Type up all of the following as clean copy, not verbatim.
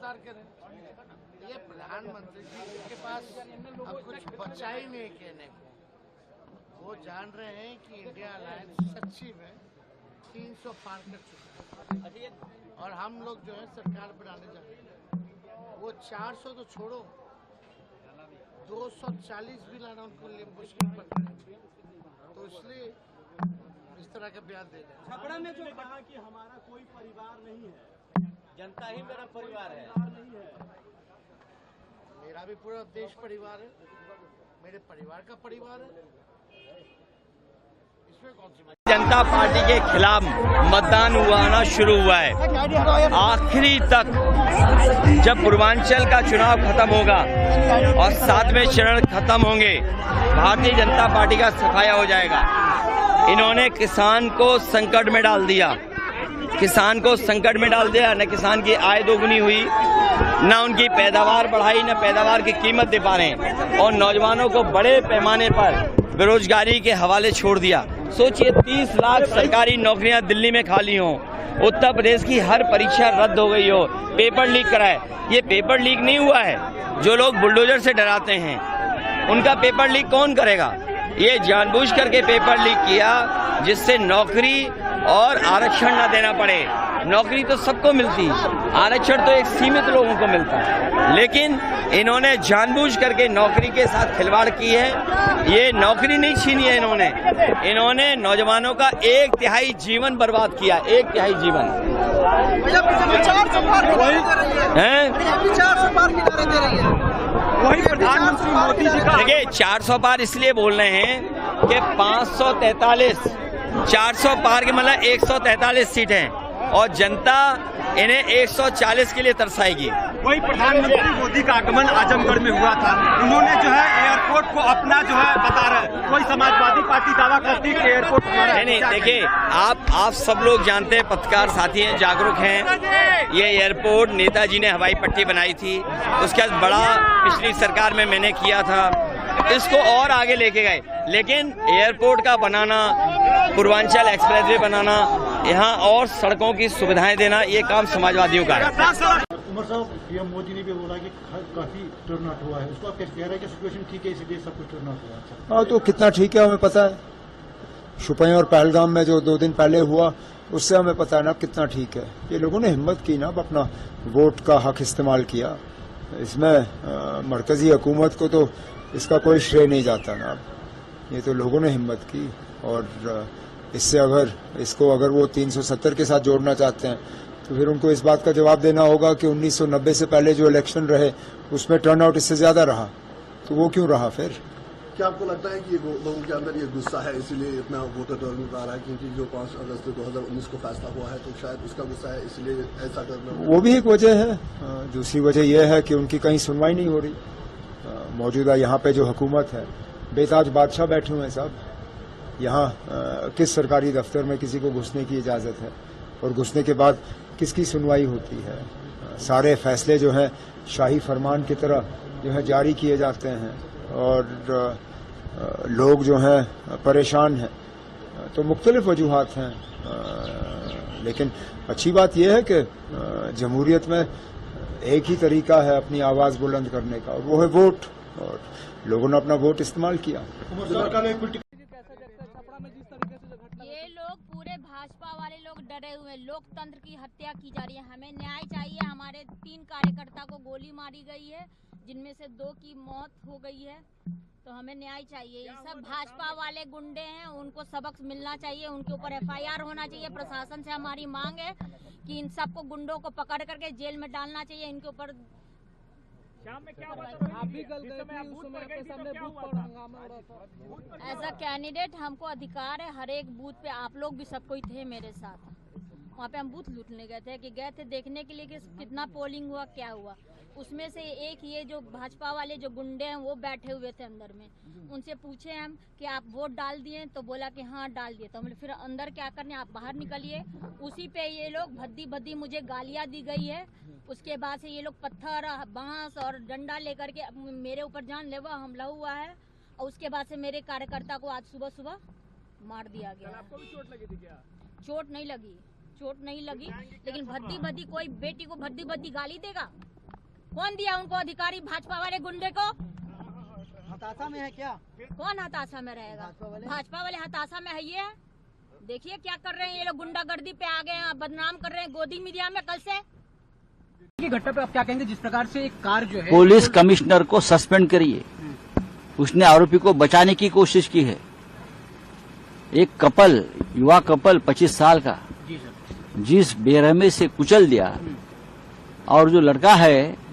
विस्तार करें। ये प्रधानमंत्री जी के पास अब कुछ बचा ही नहीं कहने को। वो जान रहे हैं कि इंडिया अलायंस सच्ची में 300 पार कर चुका है और हम लोग जो है सरकार बनाने जा रहे हैं। वो 400 तो छोड़ो, 240 भी लाना उनको लिए मुश्किल पड़ रहा है। तो इसलिए इस तरह का बयान दे रहे हैं। छपरा में जो कहा कि हमारा कोई परिवार नहीं है, जनता ही मेरा परिवार है। मेरा भी पूरा देश परिवार है, मेरे परिवार का परिवार है, इसमें कौन सी बात। जनता पार्टी के खिलाफ मतदान हुआ शुरू हुआ है। आखिरी तक जब पूर्वांचल का चुनाव खत्म होगा और 7वें चरण खत्म होंगे, भारतीय जनता पार्टी का सफाया हो जाएगा। इन्होंने किसान को संकट में डाल दिया, किसान को संकट में डाल दिया। न किसान की आय दोगुनी हुई, न उनकी पैदावार बढ़ाई, न पैदावार की कीमत दे पा रहे हैं और नौजवानों को बड़े पैमाने पर बेरोजगारी के हवाले छोड़ दिया। सोचिए 30 लाख सरकारी नौकरियां दिल्ली में खाली हों, उत्तर प्रदेश की हर परीक्षा रद्द हो गई हो, पेपर लीक कराए। ये पेपर लीक नहीं हुआ है, जो लोग बुलडोजर से डराते हैं उनका पेपर लीक कौन करेगा। ये जानबूझ करके पेपर लीक किया जिससे नौकरी और आरक्षण न देना पड़े। नौकरी तो सबको मिलती, आरक्षण तो एक सीमित लोगों को मिलता है, लेकिन इन्होंने जानबूझ करके नौकरी के साथ खिलवाड़ की है। ये नौकरी नहीं छीनी है इन्होंने नौजवानों का 1/3 जीवन बर्बाद किया, 1/3 जीवन। वही प्रधानमंत्री मोदी जी का देखिए 400 पार इसलिए बोल रहे हैं कि 543 400 पार के मतलब 143 सीट हैं और जनता इन्हें 140 के लिए तरसाएगी। वही प्रधानमंत्री मोदी का आगमन आजमगढ़ में हुआ था। उन्होंने जो है एयरपोर्ट को अपना जो है बता रहे, कोई समाजवादी पार्टी दावा करती है कि एयरपोर्ट हमारा। नहीं, देखिए आप सब लोग जानते हैं, पत्रकार साथी हैं, जागरूक हैं। ये एयरपोर्ट नेताजी ने हवाई पट्टी बनाई थी, उसके बाद बड़ा पिछली सरकार में मैंने किया था, इसको और आगे लेके गए। लेकिन एयरपोर्ट का बनाना, पूर्वांचल एक्सप्रेसवे बनाना, यहाँ और सड़कों की सुविधाएं देना, ये काम समाजवादियों का है। उमर साहब, पीएम मोदी ने भी बोला कि काफी टर्नआउट हुआ है, उसको आप कैसे कह रहे हैं कि सिचुएशन ठीक है इसलिए सब कुछ टर्नआउट हुआ? हाँ, तो कितना ठीक है हमें पता है। शुपियां और पहलगाम में जो 2 दिन पहले हुआ उससे हमें पता है ना कितना ठीक है। ये लोगों ने हिम्मत की ना, अपना वोट का हक इस्तेमाल किया। इसमें मरकजी हुकूमत को तो इसका कोई श्रेय नहीं जाता ना। ये तो लोगों ने हिम्मत की और इससे अगर वो 370 के साथ जोड़ना चाहते हैं तो फिर उनको इस बात का जवाब देना होगा कि 1990 से पहले जो इलेक्शन रहे उसमें टर्नआउट इससे ज्यादा रहा, तो वो क्यों रहा फिर? क्या आपको लगता है कि ये लोगों के अंदर ये गुस्सा है इसीलिए इतना वोटर टर्नआउट आ रहा है, क्योंकि जो 5 अगस्त 2019 को फैसला हुआ है तो शायद उसका गुस्सा है इसलिए ऐसा करना? वो भी एक वजह है। दूसरी वजह यह है कि उनकी कहीं सुनवाई नहीं हो रही। मौजूदा यहाँ पे जो हुकूमत है, बेताज बादशाह बैठे हुए हैं साहब। यहाँ किस सरकारी दफ्तर में किसी को घुसने की इजाजत है और घुसने के बाद किसकी सुनवाई होती है? सारे फैसले जो हैं शाही फरमान की तरह जो है जारी किए जाते हैं और लोग जो हैं परेशान हैं। तो मुख्तलिफ वजूहात हैं, लेकिन अच्छी बात यह है कि जमहूरियत में एक ही तरीका है अपनी आवाज बुलंद करने का, और वो है वोट, और लोगों ने अपना वोट इस्तेमाल किया। ये लोग पूरे भाजपा वाले लोग डरे हुए हैं, लोकतंत्र की हत्या की जा रही है। हमें न्याय चाहिए। हमारे 3 कार्यकर्ता को गोली मारी गई है, जिनमें से 2 की मौत हो गई है, तो हमें न्याय चाहिए। ये सब भाजपा वाले गुंडे हैं, उनको सबक मिलना चाहिए, उनके ऊपर FIR होना चाहिए। प्रशासन से हमारी मांग है कि इन सबको गुंडों को पकड़ करके जेल में डालना चाहिए। इनके ऊपर एज अ कैंडिडेट हमको अधिकार है, हर एक बूथ पे आप लोग भी सब कोई थे मेरे साथ। वहाँ पे हम बूथ लूटने गए थे देखने के लिए कि कितना पोलिंग हुआ, क्या हुआ। उसमें से एक ये जो भाजपा वाले जो गुंडे हैं वो बैठे हुए थे अंदर में। उनसे पूछे हम कि आप वोट डाल दिए, तो बोला कि हाँ डाल दिए। तो हमने फिर अंदर क्या करने, आप बाहर निकलिए। उसी पे ये लोग भद्दी मुझे गालियाँ दी गई है। उसके बाद से ये लोग पत्थर, बांस और डंडा लेकर के मेरे ऊपर जानलेवा हमला हुआ है। और उसके बाद से मेरे कार्यकर्ता को आज सुबह मार दिया गया। आपको भी चोट लगी थी क्या? चोट नहीं लगी, लेकिन भद्दी कोई बेटी को भद्दी गाली देगा? कौन दिया उनको अधिकारी? भाजपा वाले गुंडे को। हताशा में है क्या? कौन हताशा में रहेगा? भाजपा वाले हताशा में है। ये देखिए क्या कर रहे हैं ये लोग, गुंडागर्दी पे आ गए हैं, बदनाम कर रहे हैं गोदी मीडिया में कल से। की घटना पे आप क्या कहेंगे? जिस प्रकार से एक कार जो है, पुलिस कमिश्नर को सस्पेंड करिए। उसने आरोपी को बचाने की कोशिश की है। एक कपल, युवा कपल 25 साल का, जी सर, जिस बेरहमी से कुचल दिया, और जो लड़का है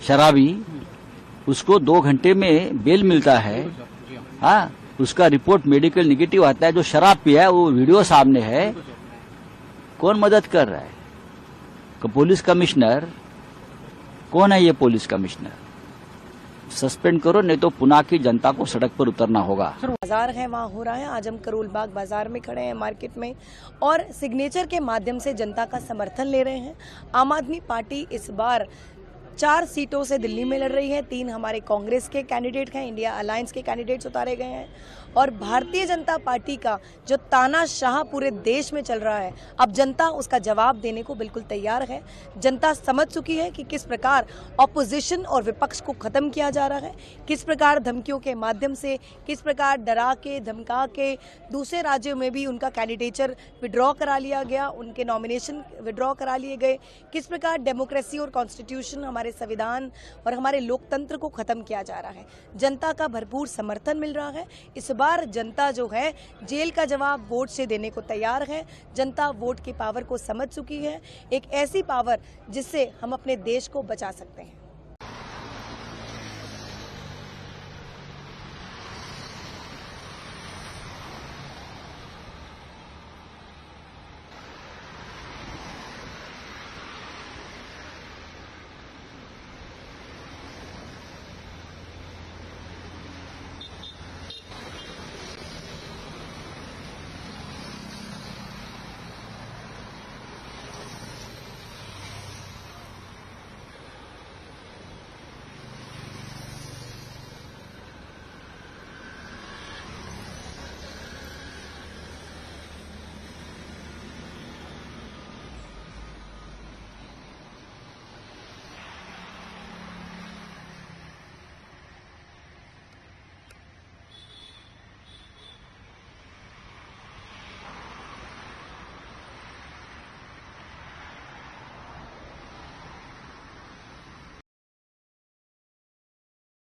शराबी, उसको 2 घंटे में बेल मिलता है। हाँ, उसका रिपोर्ट मेडिकल नेगेटिव आता है। जो शराब पिया है वो वीडियो सामने है। कौन मदद कर रहा है? पुलिस कमिश्नर कौन है? ये पुलिस कमिश्नर सस्पेंड करो, नहीं तो पुणे की जनता को सड़क पर उतरना होगा। बाजार है वहाँ हो रहा है। आज हम करोल बाग बाजार में खड़े हैं, मार्केट में, और सिग्नेचर के माध्यम से जनता का समर्थन ले रहे हैं। आम आदमी पार्टी इस बार 4 सीटों से दिल्ली में लड़ रही है। 3 हमारे कांग्रेस के कैंडिडेट हैं, इंडिया अलायंस के कैंडिडेट्स उतारे गए हैं। और भारतीय जनता पार्टी का जो तानाशाह पूरे देश में चल रहा है, अब जनता उसका जवाब देने को बिल्कुल तैयार है। जनता समझ चुकी है कि किस प्रकार ऑपोजिशन और विपक्ष को खत्म किया जा रहा है, किस प्रकार धमकियों के माध्यम से, किस प्रकार डरा के धमका के दूसरे राज्यों में भी उनका कैंडिडेचर विड्रॉ करा लिया गया, उनके नॉमिनेशन विड्रॉ करा लिए गए, किस प्रकार डेमोक्रेसी और कॉन्स्टिट्यूशन, हमारे संविधान और हमारे लोकतंत्र को खत्म किया जा रहा है। जनता का भरपूर समर्थन मिल रहा है। इस बार जनता जो है जेल का जवाब वोट से देने को तैयार है। जनता वोट की पावर को समझ चुकी है, एक ऐसी पावर जिससे हम अपने देश को बचा सकते हैं।